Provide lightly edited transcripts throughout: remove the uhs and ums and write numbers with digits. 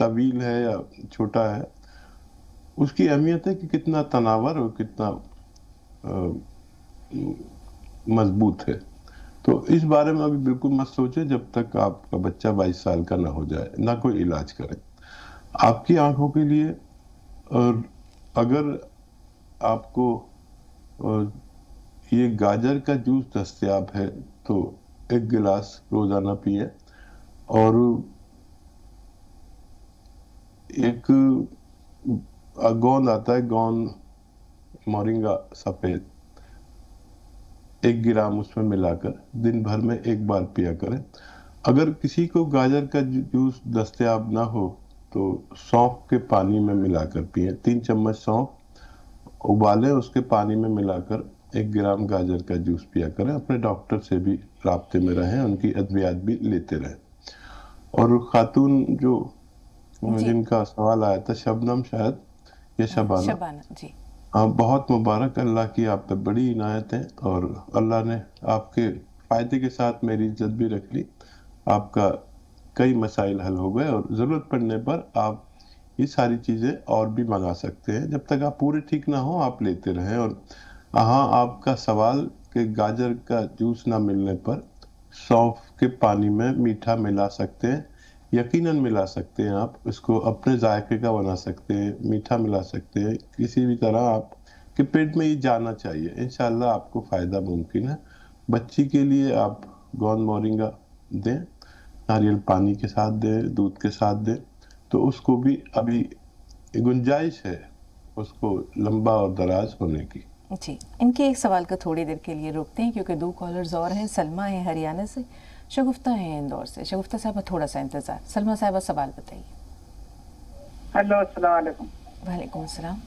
طویل ہے یا چھوٹا ہے، اس کی اہمیت ہے کہ کتنا تناور اور کتنا مضبوط ہے. تو اس بارے میں ابھی بالکل مت سوچیں جب تک آپ کا بچہ 22 سال کا نہ ہو جائے، نہ کوئی علاج کریں. آپ کی آنکھوں کے لیے اور اگر آپ کو یہ گاجر کا جوس دستیاب ہے تو 1 گلاس روزانہ پیے، اور ایک گوند آتا ہے، گوند مورنگا سفید، 1 گرام اس میں ملا کر دن بھر میں 1 بار پیا کریں. اگر کسی کو گاجر کا جوس دستیاب نہ ہو تو سونف کے پانی میں ملا کر پئیں. 3 چمچ سونف ابالیں، اس کے پانی میں ملا کر 1 گرام گاجر کا جوس پیا کریں. اپنے ڈاکٹر سے بھی رابطے میں رہیں، ان کی ادویات بھی لیتے رہیں. اور خاتون جو جن کا سوال آیا تھا، شبنم شاید یا شبانہ، جی بہت مبارک، اللہ کی آپ پہ بڑی عنایت ہے، اور اللہ نے آپ کے فائدے کے ساتھ میری عزت بھی رکھ لی. آپ کا کئی مسائل حل ہو گئے، اور ضرورت پڑنے پر آپ یہ ساری چیزیں اور بھی منگا سکتے ہیں. جب تک آپ پورے ٹھیک نہ ہوں آپ لیتے رہیں. اور ہاں، آپ کا سوال کہ گاجر کا جوس نہ ملنے پر سونف کے پانی میں میٹھا ملا سکتے ہیں، یقیناً ملا سکتے ہیں. آپ اس کو اپنے ذائقے کا بنا سکتے ہیں، میٹھا ملا سکتے ہیں، کسی بھی طرح آپ کے پیٹ میں یہ جانا چاہیے. انشاءاللہ آپ کو فائدہ ممکن ہے. بچی کے لیے آپ گوند مورنگا دیں، ناریل پانی کے ساتھ دیں، دودھ کے ساتھ دیں، تو اس کو بھی ابھی گنجائش ہے اس کو لمبا اور دراز ہونے کی. جی، ان کے ایک سوال کا تھوڑی دیر کے لیے روکتے ہیں کیونکہ 2 کالرز اور ہیں. سلمہ ہیں ہریانہ سے، شگفتہ ہیں اندور سے. شگفتہ صاحبہ تھوڑا سا انتظار. سلمہ صاحبہ سوال بتائیے. ہلو، السلام علیکم. وعلیکم السلام.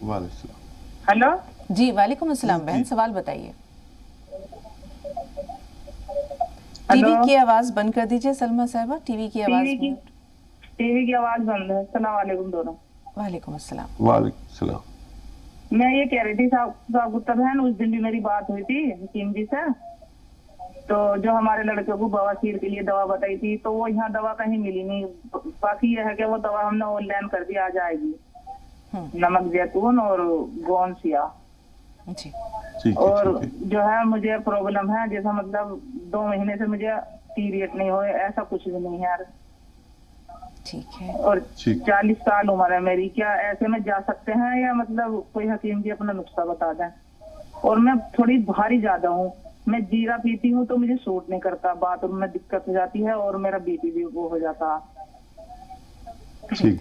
وعلیکم السلام. ہلو جی وعلیکم السلام بہن، سوال بتائیے. ٹی وی کی آواز بند کر دیجئے سلمہ صاحبہ، ٹی وی کی آواز. ٹی وی کی آواز بند ہے. السلام علیکم دونوں. وعلیکم السلام. وعلیکم السلام. میں یہ کہہ رہی تھی صاحب بہن، اس دن بھی میری بات ہوئی تھی حکیم جی سے، تو جو ہمارے لڑکے کو بواسیر کے لیے دوا بتائی تھی، تو وہ یہاں دوا کہیں ملی نہیں. باقی یہ ہے کہ وہ دوا ہم نے آن لائن کر دی، آ جائے گی. نمک زیتون اور گون سیاہ. جی. اور جو ہے مجھے پرابلم ہے، جیسا مطلب 2 مہینے سے مجھے پیریڈ نہیں ہوئے، ایسا کچھ بھی نہیں ہے. ٹھیک ہے. اور 40 سال عمر ہے میری. کیا ایسے میں جا سکتے ہیں یا مطلب کوئی حکیم جی اپنا نسخہ بتا دیں؟ اور میں تھوڑی بھاری زیادہ ہوں، میں جیرا پیتی ہوں تو مجھے سوٹ نہیں کرتا، بات میں دقت ہو جاتی ہے اور میرا بی پی بھی وہ ہو جاتا.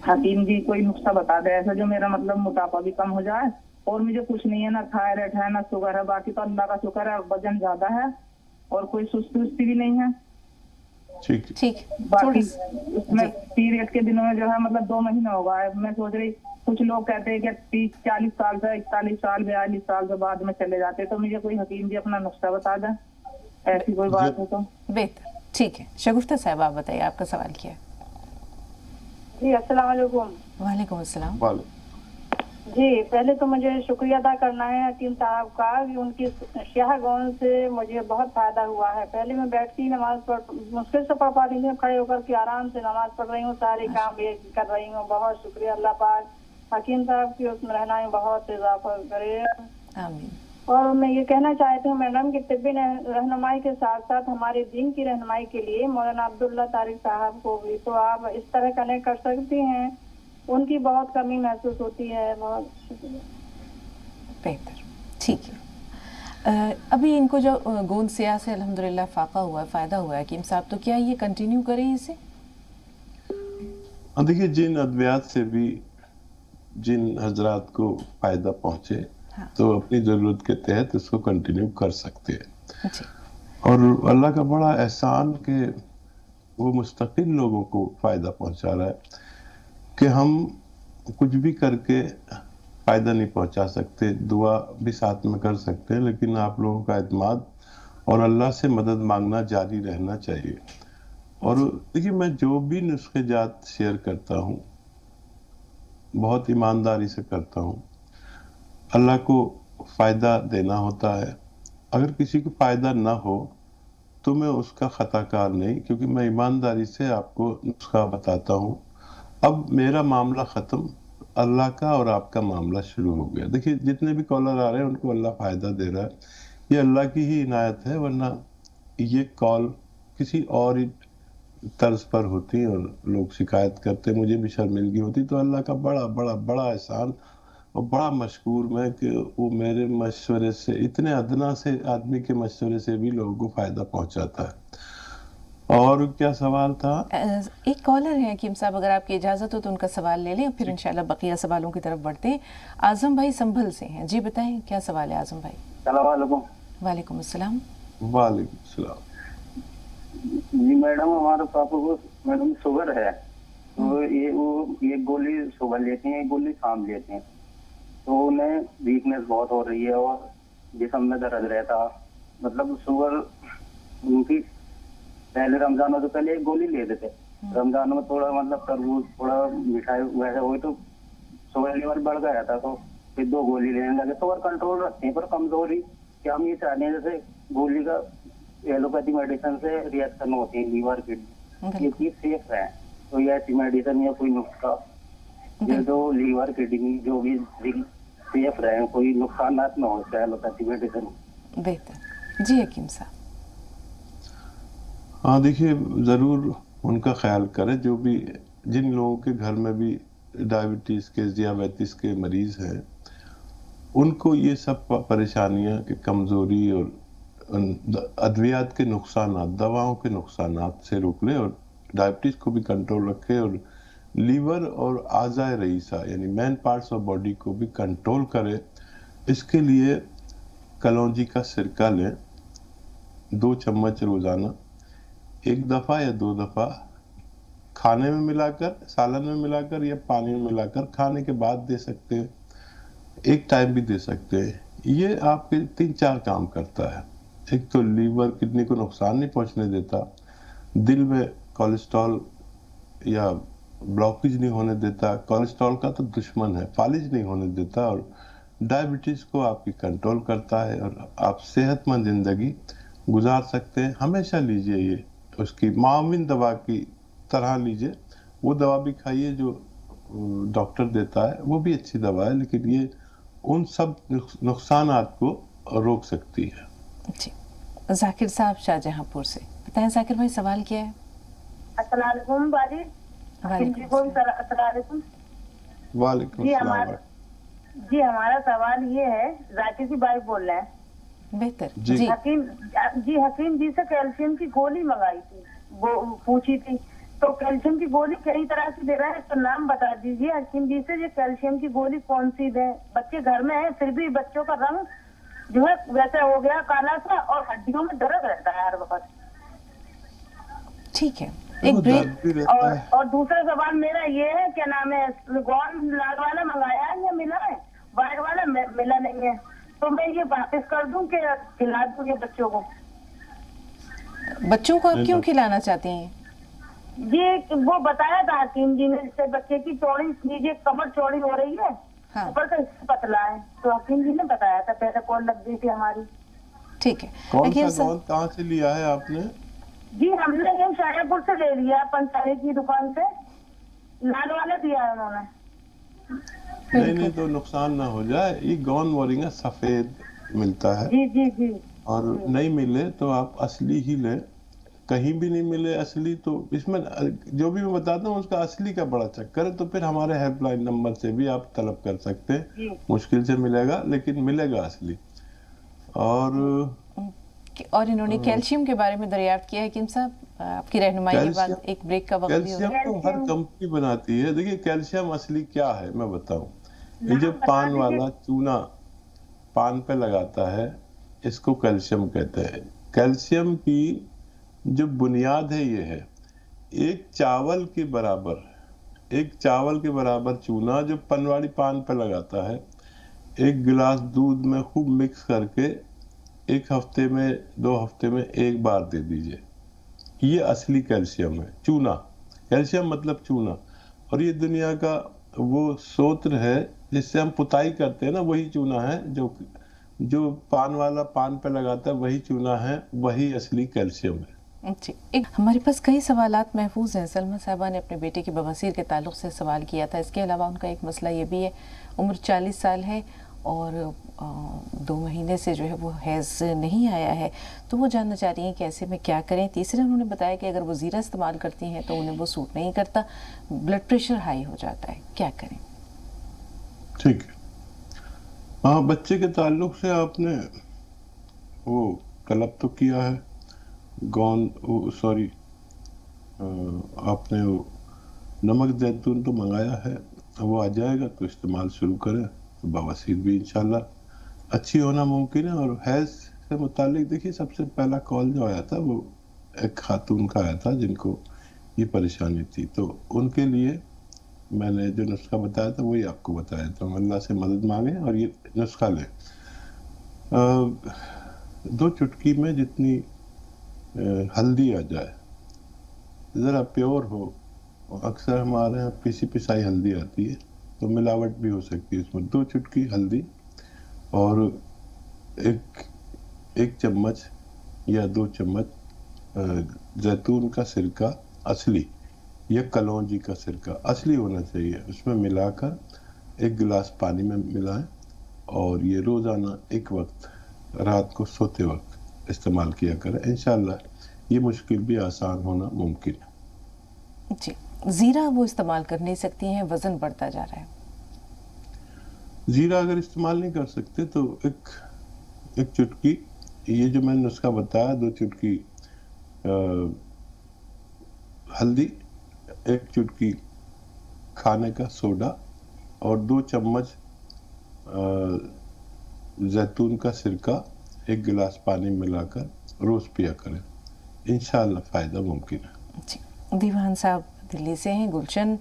حکیم جی کوئی نسخہ بتا دے ایسا جو میرا مطلب موٹاپا بھی کم ہو جائے. اور مجھے کچھ نہیں ہے، نہ تھائرائڈ ہے نہ شوگر ہے، باقی تو اللہ کا شکر ہے وزن زیادہ ہے اور کوئی سستی بھی نہیں ہے. ٹھیک. باقی اس میں پیریڈ کے دنوں میں جو ہے مطلب 2 مہینے ہوگا ہے. میں سوچ رہی، کچھ لوگ کہتے ہیں کہ 30-40 سال سے 41 سال 42 سال سے بعد میں چلے جاتے، تو مجھے کوئی حکیم جی اپنا نسخہ بتا دیں ایسی کوئی بات ہو تو. بہتر. ٹھیک ہے. شگفتہ صاحب آپ بتائیے، آپ کا سوال کیا ہے؟ جی السلام علیکم. وعلیکم السلام. جی پہلے تو مجھے شکریہ ادا کرنا ہے حکیم صاحب کا کہ ان کی شیاہ گون سے مجھے بہت فائدہ ہوا ہے. پہلے میں بیٹھتی نماز مشکل سے پڑھ پاتی تھی، کھڑے ہو کر کے آرام سے نماز پڑھ رہی ہوں، سارے کام کر رہی ہوں. بہت شکریہ. اللہ پاک حکیم صاحب کی اس میں رہنا میں بہت اضافہ کرے. آمین. اور میں یہ کہنا چاہتی ہوں میڈم کہ طبی رہنمائی کے ساتھ ساتھ ہمارے دین کی رہنمائی کے لیے مولانا عبداللہ طارق صاحب کو بھی تو آپ اس طرح کنیکٹ کر سکتی ہیں. ان کی بہت کمی محسوس ہوتی ہے. بہت شکریہ. بہتر. ٹھیک ہے. ابھی ان کو جو گوند سیاہ سے الحمدللہ فاقہ ہوا ہے، فائدہ ہوا ہے حکیم صاحب، تو کیا یہ کنٹینیو کریں اسے؟ دیکھیے، جن ادویات سے بھی جن حضرات کو فائدہ پہنچے تو اپنی ضرورت کے تحت اس کو کنٹینیو کر سکتے ہیں. اور اللہ کا بڑا احسان کہ وہ مستقل لوگوں کو فائدہ پہنچا رہا ہے کہ ہم کچھ بھی کر کے فائدہ نہیں پہنچا سکتے. دعا بھی ساتھ میں کر سکتے ہیں، لیکن آپ لوگوں کا اعتماد اور اللہ سے مدد مانگنا جاری رہنا چاہیے. اور دیکھیے، میں جو بھی نسخے جات شیئر کرتا ہوں بہت ایمانداری سے کرتا ہوں. اللہ کو فائدہ دینا ہوتا ہے. اگر کسی کو فائدہ نہ ہو تو میں اس کا خطا کار نہیں، کیونکہ میں ایمانداری سے آپ کو نسخہ بتاتا ہوں. اب میرا معاملہ ختم، اللہ کا اور آپ کا معاملہ شروع ہو گیا. دیکھیے جتنے بھی کالر آ رہے ہیں ان کو اللہ فائدہ دے رہا ہے، یہ اللہ کی ہی عنایت ہے، ورنہ یہ کال کسی اور ہی طرز پر ہوتی اور لوگ شکایت کرتے، مجھے بھی شرمندگی ہوتی. تو اللہ کا بڑا بڑا بڑا احسان اور بڑا مشکور میں کہ وہ میرے مشورے سے، اتنے ادنا سے آدمی کے مشورے سے بھی لوگوں کو فائدہ پہنچاتا ہے. اور کیا سوال تھا؟ ایک کالر ہے حکیم صاحب، اگر آپ کی اجازت ہو تو ان کا سوال لے لیں اور پھر انشاءاللہ بقیہ سوالوں کی طرف بڑھتے ہیں. اعظم بھائی سنبھل سے ہیں، جی بتائیں کیا سوال ہے اعظم بھائی؟ السلام علیکم. وعلیکم السلام. وعلیکم السلام. جی میڈم، ہمارے پاپا کو میڈم شوگر ہے، تو یہ گولی صبح لیتے ہیں، ایک گولی شام لیتے ہیں، تو انہیں ویکنیس بہت ہو رہی ہے اور جسم میں درد رہتا. مطلب شوگر ان کی پہلے رمضانوں سے پہلے ایک گولی لیتے تھے، رمضانوں میں تھوڑا مطلب تربوز تھوڑا مٹھائی ویسے ہوئی تو شوگر لیول بڑھ گیا تھا، تو پھر 2 گولی لینے لگے. شوگر کنٹرول رکھتے ہیں پر کمزوری کہ ہم یہ چاہتے ہیں جیسے گولی کا ایلوپیتھی میڈیسن سے ریئیکشن ہوتی ہے لیور کڈنی، یہ چیز سیف ہے. تو یہ ایسی میڈیسن یا کوئی نسخہ یہ جو لیور کڈنی جو بھی سیف رہے، کوئی نقصانات نہ ہو چاہے ایلوپیتھی میڈیسن. بہتر. جی حکیم صاحب. ہاں دیکھیے ضرور ان کا خیال کرے، جو بھی جن لوگوں کے گھر میں بھی ڈائبٹیز کے ذیابیطس کے مریض ہیں ان کو یہ سب پریشانیاں کہ کمزوری اور ادویات کے نقصانات، دواؤں کے نقصانات سے روک لے اور ڈائبٹیز کو بھی کنٹرول رکھے اور لیور اور اعضائے رئیسہ یعنی مین پارٹس آف باڈی کو بھی کنٹرول کرے. اس کے لیے کلونجی کا سرکہ لیں 2 چمچ روزانہ، 1 دفعہ یا 2 دفعہ کھانے میں ملا کر، سالن میں ملا کر یا پانی میں ملا کر کھانے کے بعد دے سکتے ہیں، ایک ٹائم بھی دے سکتے ہیں. یہ آپ کے 3-4 کام کرتا ہے. ایک تو لیور کڈنی کو نقصان نہیں پہنچنے دیتا، دل میں کولیسٹرول یا بلاکیج نہیں ہونے دیتا، کولیسٹرول کا تو دشمن ہے، فالج نہیں ہونے دیتا، اور ڈائبٹیز کو آپ کی کنٹرول کرتا ہے اور آپ صحت مند زندگی گزار سکتے ہیں. ہمیشہ لیجئے، یہ اس کی معاون دوا کی طرح لیجئے. وہ دوا بھی کھائیے جو ڈاکٹر دیتا ہے، وہ بھی اچھی دوا ہے، لیکن یہ ان سب نقصانات کو روک سکتی ہے. جی ذاکر صاحب شاہجہاں پور سے، بتائیں ذاکر بھائی سوال کیا ہے؟ السلام علیکم باجی. السلام علیکم. وعلیکم السلام. جی ہمارا سوال یہ ہے، ذاکر کی بھائی بول رہے ہیں. بہتر. جی حکیم جی سے کیلشیم کی گولی منگائی تھی، وہ پوچھی تھی، تو کیلشیم کی گولی کئی طرح کی دے رہا ہے، تو نام بتا دیجیے حکیم جی سے، یہ کیلشیم کی گولی کون سی دیں؟ بچے گھر میں ہیں پھر بھی بچوں کا رنگ جو ہے ویسا ہو گیا کالا سا اور ہڈیوں میں درد رہتا ہے ہر وقت. ٹھیک ہے ایک بریک. اور دوسرا سوال میرا یہ ہے، کیا نام ہے، گون لال والا منگایا ہے یا ملا ہے؟ وائٹ والا ملا نہیں ہے، تو میں یہ واپس کر دوں کہ کھلا دوں یہ بچوں کو؟ بچوں کو آپ کیوں کھلانا چاہتے ہیں؟ جی وہ بتایا تھا حکیم جی نے، جس سے بچے کی چوڑی نیچے کمر چوڑی ہو رہی ہے، اوپر کا حصہ پتلا ہے، تو حکیم جی نے بتایا تھا، پہلے کال لگ گئی تھی ہماری. ٹھیک ہے. کون سا گون کہاں سے لیا ہے آپ نے؟ جی ہم نے یہ شاہجہاں پور سے لے لیا، پنساری کی دکان سے، لال والا دیا ہے انہوں نے. نہیں تو نقصان نہ ہو جائے. یہ گون مورنگا سفید ملتا ہے. جی جی جی. اور نہیں ملے تو آپ اصلی ہی لیں. کہیں بھی نہیں ملے اصلی تو اس میں جو بھی میں بتاتا ہوں اس کا اصلی کا بڑا چکر ہے، تو پھر ہمارے ہیلپ لائن نمبر سے بھی آپ طلب کر سکتے ہیں. مشکل سے ملے گا لیکن ملے گا اصلی. اور انہوں نے کیلشیم کے بارے میں دریافت کیا ہے حکیم صاحب، آپ کی رہنمائی کے بعد ایک بریک کا وقت بھی ہوگا. کیلشیم تو ہر کمپنی بناتی ہے. دیکھیے کیلشیم اصلی کیا ہے میں بتاؤں. یہ جو پان والا چونا پان پہ لگاتا ہے اس کو کیلشیم کہتے ہیں. کیلشیم کی جو بنیاد ہے یہ ہے ایک چاول کے برابر چونا جو پنواڑی پان پہ لگاتا ہے، 1 گلاس دودھ میں خوب مکس کر کے 1 ہفتے میں 2 ہفتے میں 1 بار دے دیجئے. یہ اصلی کیلشیم ہے. چونا، کیلشیم مطلب چونا. اور یہ دنیا کا وہ سوتر ہے جس سے ہم پتائی کرتے ہیں نا، وہی چونا ہے جو پان والا پان پہ لگاتا ہے، وہی چونا ہے، وہی اصلی کیلشیم ہے. جی ایک ہمارے پاس کئی سوالات محفوظ ہیں. سلمہ صاحبہ نے اپنے بیٹے کی بواسیر کے تعلق سے سوال کیا تھا. اس کے علاوہ ان کا ایک مسئلہ یہ بھی ہے, عمر 40 سال ہے اور 2 مہینے سے جو ہے وہ حیض نہیں آیا ہے, تو وہ جاننا چاہ رہی ہیں کہ ایسے میں کیا کریں. تیسرے انہوں نے بتایا کہ اگر وہ زیرہ استعمال کرتی ہیں تو انہیں وہ سوٹ نہیں کرتا, بلڈ پریشر ہائی ہو جاتا ہے, کیا کریں؟ ٹھیک ہے. ہاں, بچے کے تعلق سے آپ نے وہ طلب تو کیا ہے, آپ نے وہ نمک زیتون تو منگایا ہے, وہ آ جائے گا تو استعمال شروع کریں تو بواسیر بھی انشاءاللہ اچھی ہونا ممکن ہے. اور حیض سے متعلق دیکھیے, سب سے پہلا کال جو آیا تھا وہ ایک خاتون کا آیا تھا جن کو یہ پریشانی تھی, تو ان کے لیے میں نے جو نسخہ بتایا تھا وہی آپ کو بتایا تھا. اللہ سے مدد مانگیں اور یہ نسخہ لیں. 2 چٹکی میں جتنی ہلدی آ جائے, ذرا پیور ہو, اکثر ہمارے یہاں پسائی ہلدی آتی ہے تو ملاوٹ بھی ہو سکتی ہے اس میں. 2 چٹکی ہلدی اور ایک چمچ یا 2 چمچ زیتون کا سرکہ اصلی یا کلونجی کا سرکہ اصلی ہونا چاہیے, اس میں ملا کر 1 گلاس پانی میں ملائیں اور یہ روزانہ ایک وقت رات کو سوتے وقت استعمال کیا کریں. انشاءاللہ یہ مشکل بھی آسان ہونا ممکن ہے. جی زیرہ وہ استعمال کر نہیں سکتی ہیں, وزن بڑھتا جا رہا ہے. زیرہ اگر استعمال نہیں کر سکتے تو ایک چٹکی, یہ جو میں نے نسخہ بتایا, 2 چٹکی ہلدی, 1 چٹکی کھانے کا سوڈا اور 2 چمچ زیتون کا سرکہ 1 گلاس پانی ملا کر روز پیا کریں, انشاءاللہ فائدہ ممکن ہے. جی دیوان صاحب دلی سے ہیں, گلشن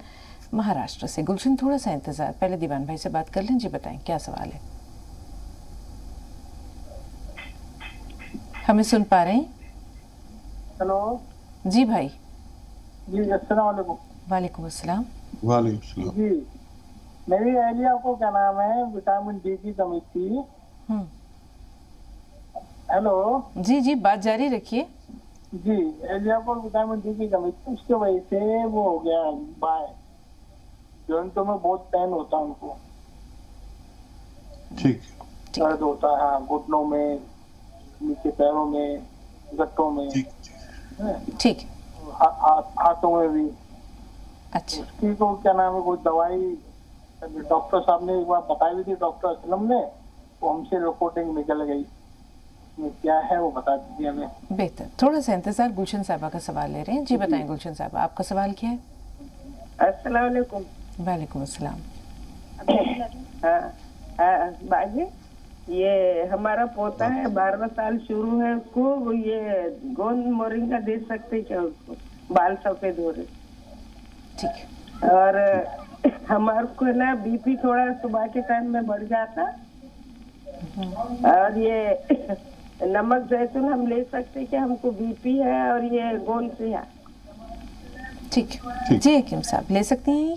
مہاراشٹر سے. گلشن تھوڑا سا انتظار, پہلے دیوان بھائی سے بات کر لیں. جی بتائیں کیا سوال ہے؟ ہمیں سن پا رہے ہیں؟ ہلو جی بھائی. جی السلام علیکم. وعلیکم السلام. وعلیکم السلام. جی میری اہلیہ کو کیا نام ہے وٹامن ڈی کی کمی تھی. ہیلو جی جی بات جاری رکھیے. جی اہلیہ کو وٹامن ڈی کی کمی تھی, اس کی وجہ سے وہ ہو گیا بائیں جوائنٹوں میں بہت پین ہوتا ہے ان کو, ٹھیک درد ہوتا ہے گھٹنوں میں, نیچے پیروں میں, گٹوں میں, ٹھیک ہاتھوں میں بھی. اچھا اس کی کو کیا نام ہے کوئی دوائی ڈاکٹر صاحب نے ایک بار بتائی ہوئی تھی, ڈاکٹر اسلم نے, وہ ہم سے رپورٹنگ نکل گئی, کیا ہے وہ بتا دیجیے ہمیں. بہتر, تھوڑا سا انتظار. گلشن صاحبہ کا سوال لے رہے ہیں. جی بتائیں گلشن صاحبہ, آپ کا سوال کیا ہے؟ السلام علیکم. وعلیکم السلام. باجی, یہ ہمارا پوتا ہے 12 سال شروع ہے, اس کو یہ گوند مورنگا دے سکتے کیا اس کو؟ بال سفید ہو رہے. ٹھیک. اور ہمارے کو نا بی پی تھوڑا صبح کے ٹائم میں بڑھ جاتا, اور یہ نمک زیتون ہم لے سکتے کہ ہم کو بی پی ہے اور یہ گوند سے ہے؟ ٹھیک جی حکیم صاحب لے سکتی ہیں یہ.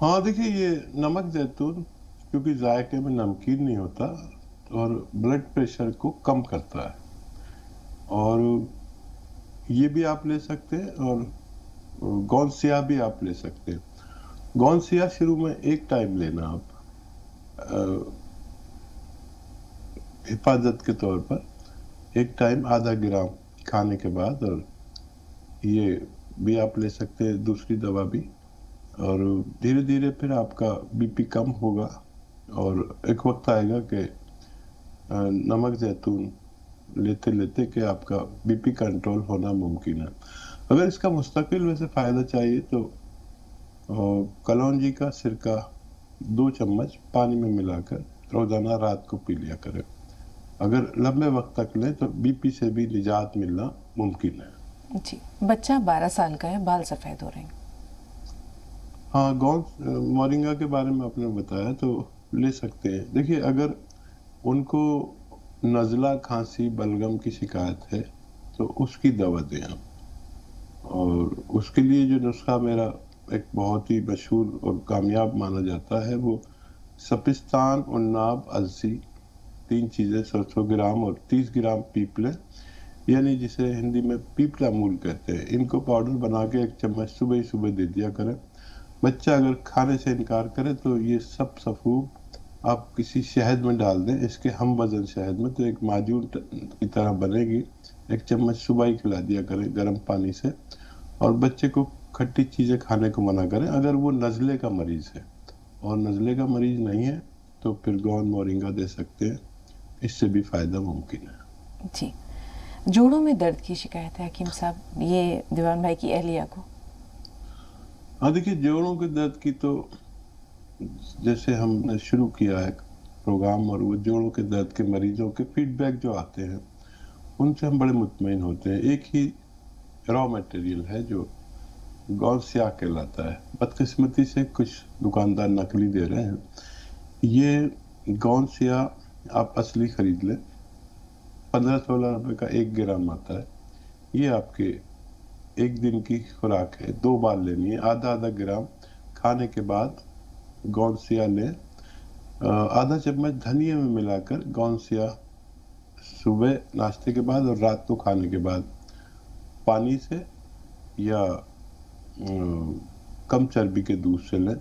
ہاں دیکھیے, یہ نمک زیتون کیونکہ ذائقے میں نمکین نہیں ہوتا اور بلڈ پریشر کو کم کرتا ہے, اور یہ بھی آپ لے سکتے ہیں, اور گوند سیاہ بھی آپ لے سکتے ہیں. گوند سیاہ شروع میں 1 ٹائم لینا آپ حفاظت کے طور پر, 1 ٹائم آدھا گرام کھانے کے بعد, اور یہ بھی آپ لے سکتے ہیں, دوسری دوا بھی, اور دھیرے دھیرے پھر آپ کا بی پی کم ہوگا, اور ایک وقت آئے گا کہ نمک زیتون لیتے لیتے کہ آپ کا بی پی کنٹرول ہونا ممکن ہے. اگر اس کا مستقل ویسے فائدہ چاہیے تو کلونجی کا سرکہ 2 چمچ پانی میں ملا کر روزانہ رات کو پی لیا کریں. اگر لمبے وقت تک لیں تو بی پی سے بھی نجات ملنا ممکن ہے. جی بچہ 12 سال کا ہے, بال سفید ہو رہے ہیں. ہاں, گوند مورنگا کے بارے میں آپ نے بتایا تو لے سکتے ہیں. دیکھیے اگر ان کو نزلہ, کھانسی, بلغم کی شکایت ہے تو اس کی دوا دیں آپ, اور اس کے لیے جو نسخہ میرا ایک بہت ہی مشہور اور کامیاب مانا جاتا ہے وہ سپستان, عناب, السی, 3 چیزیں 100 گرام اور 30 گرام پیپلے, یعنی جسے ہندی میں پیپلا مول کہتے ہیں، ان کو پاؤڈر بنا کے 1 چمچ صبح ہی صبح دے دیا کریں. بچہ اگر کھانے سے انکار کرے تو یہ سب سفوف آپ کسی شہد میں ڈال دیں، اس کے ہم وزن شہد میں، تو ایک معجون کی طرح بنے گی. 1 چمچ صبح ہی کھلا دیا کریں گرم پانی سے. اور بچے کو کھٹی چیزیں کھانے کو منع کریں. اگر وہ نزلے کا مریض ہے اور نزلے کا مریض نہیں ہے تو پھر گون مورنگا دے سکتے ہیں، اس سے بھی فائدہ ممکن ہے. جی، جوڑوں میں درد کی شکایت ہے حکیم صاحب، یہ دیوان بھائی کی اہلیہ کو. ہاں دیکھیے، جوڑوں کے درد کی تو جیسے ہم نے شروع کیا ہے پروگرام، اور وہ جوڑوں کے درد کے مریضوں کے فیڈ بیک جو آتے ہیں ان سے ہم بڑے مطمئن ہوتے ہیں. ایک ہی را میٹیریل ہے جو گون سیاہ کہلاتا ہے. بدقسمتی سے کچھ دکاندار نقلی دے رہے ہیں. یہ گون سیاہ آپ اصلی خرید لیں، 15-16 روپے کا 1 گرام آتا ہے. یہ آپ کے 1 دن کی خوراک ہے. 2 بار لینی ہے. آدھا گرام کھانے کے بعد گون سیاہ لیں. آدھا چمچ دھنیا میں ملا کر گون سیاہ صبح ناشتے کے بعد اور رات کو کھانے کے بعد پانی سے یا کم چربی کے دودھ سے لیں.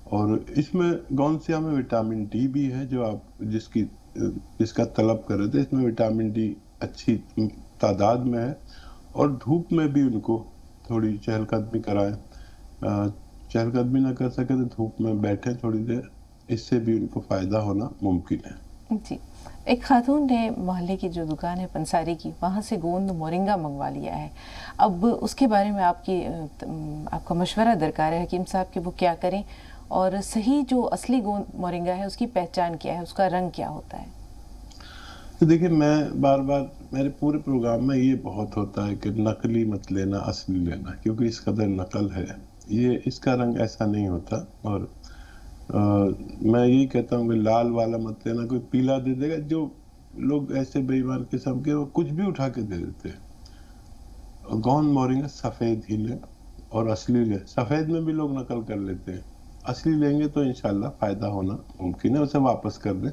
اور اس میں گون سیاہ میں وٹامن ڈی بھی ہے، جو آپ جس کا طلب کر رہے تھے. اس میں وٹامن ڈی اچھی تعداد میں ہے. اور دھوپ میں بھی ان کو تھوڑی چہل قدمی کرائیں. چہل قدمی نہ کر سکے تو دھوپ میں بیٹھیں تھوڑی دیر، اس سے بھی ان کو فائدہ ہونا ممکن ہے. جی، ایک خاتون نے محلے کی جو دکان ہے پنساری کی، وہاں سے گوند مورنگا منگوا لیا ہے. اب اس کے بارے میں آپ کا مشورہ درکار ہے حکیم صاحب کہ وہ کیا کریں، اور صحیح جو اصلی گوند مورنگا ہے اس کی پہچان کیا ہے، اس کا رنگ کیا ہوتا ہے؟ تو دیکھیں، میں بار بار میرے پورے پروگرام میں یہ بہت ہوتا ہے کہ نقلی مت لینا، اصلی لینا، کیونکہ اس قدر نقل ہے. یہ اس کا رنگ ایسا نہیں ہوتا. اور میں یہی کہتا ہوں کہ لال والا مت لینا. کوئی پیلا دے دے گا. جو لوگ ایسے بے ایمان قسم کے، وہ کچھ بھی اٹھا کے دے دیتے ہیں. گون مورنگا سفید ہی لیں اور اصلی لیں. سفید میں بھی لوگ نقل کر لیتے ہیں. اصلی لیں گے تو انشاءاللہ فائدہ ہونا ممکن ہے. اسے واپس کر دیں،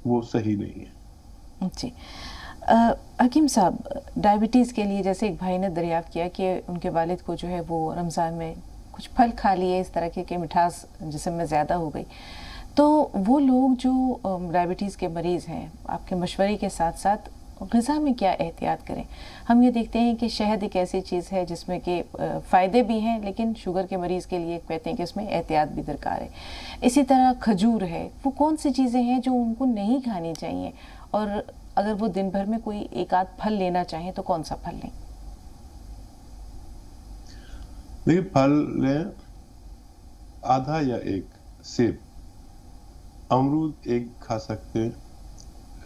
وہ صحیح نہیں ہے. جی حکیم صاحب، ڈائبٹیز کے لیے جیسے ایک بھائی نے دریافت کیا کہ ان کے والد کو جو ہے وہ رمضان میں کچھ پھل کھا لیے، اس طرح کے مٹھاس جسم میں زیادہ ہو گئی، تو وہ لوگ جو ڈائبٹیز کے مریض ہیں، آپ کے مشورے کے ساتھ ساتھ غذا میں کیا احتیاط کریں؟ ہم یہ دیکھتے ہیں کہ شہد ایک ایسی چیز ہے جس میں کہ فائدے بھی ہیں، لیکن شوگر کے مریض کے لیے کہتے ہیں کہ اس میں احتیاط بھی درکار ہے. اسی طرح کھجور ہے. وہ کون سی چیزیں ہیں جو ان کو نہیں کھانی چاہیے، اور اگر وہ دن بھر میں کوئی ایک آدھ پھل لینا چاہیں تو کون سا پھل لیں؟ دیکھیے، پھل لیں آدھا یا 1 سیب. امرود 1 کھا سکتے ہیں.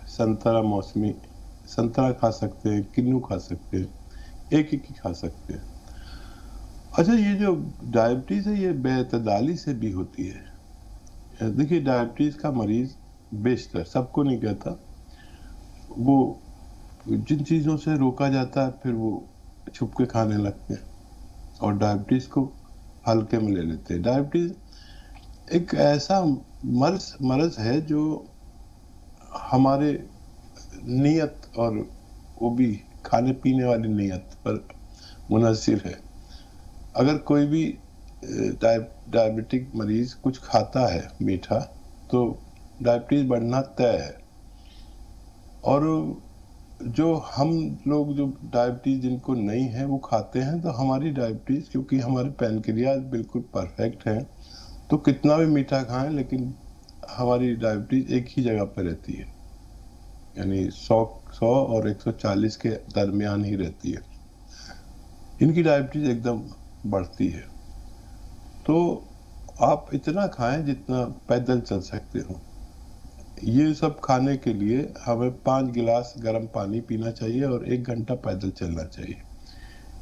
سنترا موسمی سنترا کھا سکتے ہیں. کنو کھا سکتے ہیں. 1 ہی کھا سکتے ہیں. اچھا، یہ جو ڈائبٹیز ہے یہ بے اعتدالی سے بھی ہوتی ہے. دیکھیے، ڈائبٹیز کا مریض بیشتر، سب کو نہیں کہتا، وہ جن چیزوں سے روکا جاتا ہے پھر وہ چھپ کے کھانے لگتے ہیں اور ڈائبٹیز کو ہلکے میں لے لیتے ہیں. ڈائبٹیز ایک ایسا مرض ہے جو ہمارے نیت اور وہ بھی کھانے پینے والی نیت پر منحصر ہے. اگر کوئی بھی ڈائبٹک مریض کچھ کھاتا ہے میٹھا تو ڈائبٹیز بڑھنا طے ہے. اور جو ہم لوگ جو ڈائبٹیز جن کو نہیں ہے وہ کھاتے ہیں تو ہماری ڈائبٹیز، کیونکہ ہمارے پینکریاز بالکل پرفیکٹ ہیں، تو کتنا بھی میٹھا کھائیں لیکن ہماری ڈائبٹیز ایک ہی جگہ پہ رہتی ہے، یعنی 100 اور 140 کے درمیان ہی رہتی ہے. ان کی ڈائبٹیز ایک دم بڑھتی ہے. تو آپ اتنا کھائیں جتنا پیدل چل سکتے ہوں. یہ سب کھانے کے لیے ہمیں 5 گلاس گرم پانی پینا چاہیے اور 1 گھنٹہ پیدل چلنا چاہیے.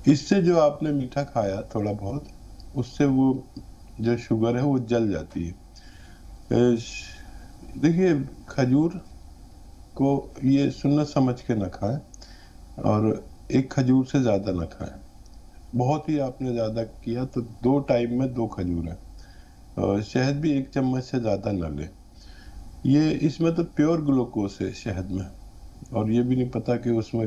اس سے جو آپ نے میٹھا کھایا تھوڑا بہت، اس سے وہ جو شوگر ہے وہ جل جاتی ہے. دیکھیے، کھجور کو یہ سنت سمجھ کے نہ کھائیں، اور 1 کھجور سے زیادہ نہ کھائیں. بہت ہی آپ نے زیادہ کیا تو 2 ٹائم میں 2 کھجور ہیں. شہد بھی 1 چمچ سے زیادہ نہ لیں. اس میں تو پیور گلوکوز ہے شہد میں، اور یہ بھی نہیں پتا کہ اس میں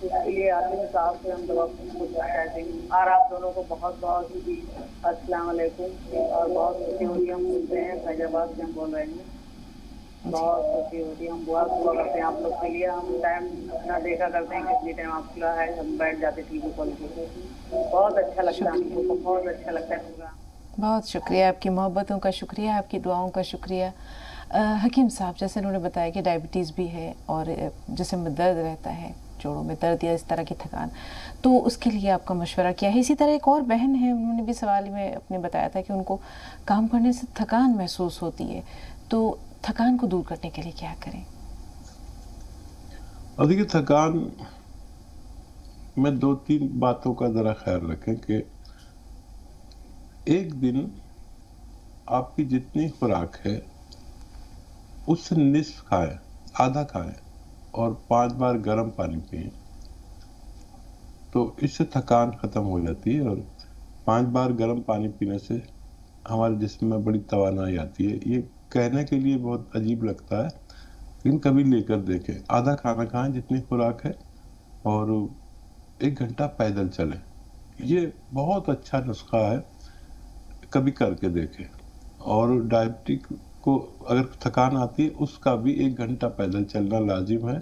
اس کے لیے عالم صاحب سے ہم دعا کہتے ہیں. اور آپ دونوں کو بہت بہت السلام علیکم. اور بہت خوشی ہوتی ہے, ہم سنتے ہیں فیض آباد سے ہم بول رہے ہیں, بہت خوشی ہوتی ہے. ہم دعا کرتے ہیں آپ لوگ کے لیے. ہم ٹائم اپنا دیکھا کرتے ہیں کتنی ٹائم آپ کھلا ہے, ہم بیٹھ جاتے ٹی وی کھول کے. بہت اچھا لگتا ہے ہم کو, بہت اچھا لگتا ہے پورا. بہت شکریہ, آپ کی محبتوں کا شکریہ, آپ کی دعاؤں کا شکریہ. حکیم صاحب, جیسے انہوں نے بتایا کہ ڈائبٹیز بھی ہے اور جسم میں درد رہتا ہے, جوڑوں میں درد یا اس طرح کی تھکان, تو اس کے لیے آپ کا مشورہ کیا ہے؟ اسی طرح ایک اور بہن ہے, انہوں نے بھی سوال میں اپنے بتایا تھا کہ ان کو کام کرنے سے تھکان محسوس ہوتی ہے, تو تھکان کو دور کرنے کے لیے کیا کریں؟ اور دیکھیے, تھکان میں 2-3 باتوں کا ذرا خیال رکھیں کہ ایک دن آپ کی جتنی خوراک ہے اس سے نصف کھائیں, آدھا کھائیں, اور 5 بار گرم پانی پئیں, تو اس سے تھکان ختم ہو جاتی ہے. اور 5 بار گرم پانی پینے سے ہمارے جسم میں بڑی توانائی آتی ہے. یہ کہنے کے لیے بہت عجیب لگتا ہے, لیکن کبھی لے کر دیکھیں. آدھا کھانا کھائیں جتنی خوراک ہے, اور 1 گھنٹہ پیدل چلیں. یہ بہت اچھا نسخہ ہے, کبھی کر کے دیکھیں. اور ڈائبٹک کو اگر تھکان آتی ہے, اس کا بھی 1 گھنٹہ پیدل چلنا لازم ہے.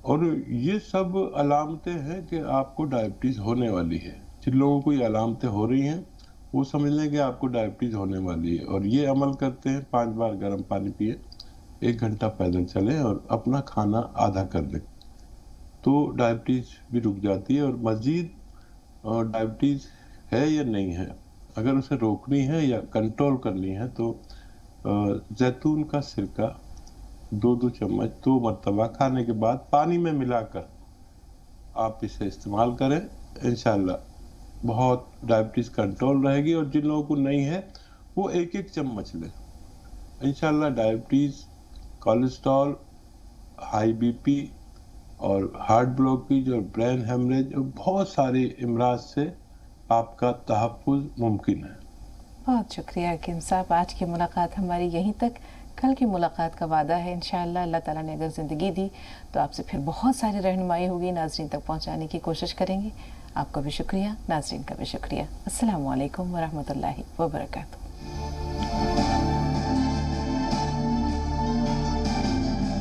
اور یہ سب علامتیں ہیں کہ آپ کو ڈائبٹیز ہونے والی ہے. جن لوگوں کو یہ علامتیں ہو رہی ہیں وہ سمجھ لیں کہ آپ کو ڈائبٹیز ہونے والی ہے, اور یہ عمل کرتے ہیں. 5 بار گرم پانی پیے, 1 گھنٹہ پیدل چلیں, اور اپنا کھانا آدھا کر دیں, تو ڈائبٹیز بھی رک جاتی ہے. اور مزید ڈائبٹیز ہے یا نہیں ہے, اگر اسے روکنی ہے یا کنٹرول کرنی ہے, تو زیتون کا سرکہ 2 چمچ 2 مرتبہ کھانے کے بعد پانی میں ملا کر آپ اسے استعمال کریں. انشاءاللہ بہت ڈائبٹیز کنٹرول رہے گی. اور جن لوگوں کو نہیں ہے وہ 1 چمچ لیں. انشاءاللہ diabetes, cholesterol, high B P, اور ہارٹ بلاکیج, اور برین ہیمریج, اور بہت سارے امراض سے آپ کا تحفظ ممکن ہے. بہت شکریہ حکیم صاحب. آج کی ملاقات ہماری یہیں تک. کل کی ملاقات کا وعدہ ہے انشاءاللہ, اللہ تعالیٰ نے اگر زندگی دی تو آپ سے پھر بہت ساری رہنمائی ہوگی, ناظرین تک پہنچانے کی کوشش کریں گے. آپ کا بھی شکریہ, ناظرین کا بھی شکریہ. السلام علیکم ورحمۃ اللہ وبرکاتہ.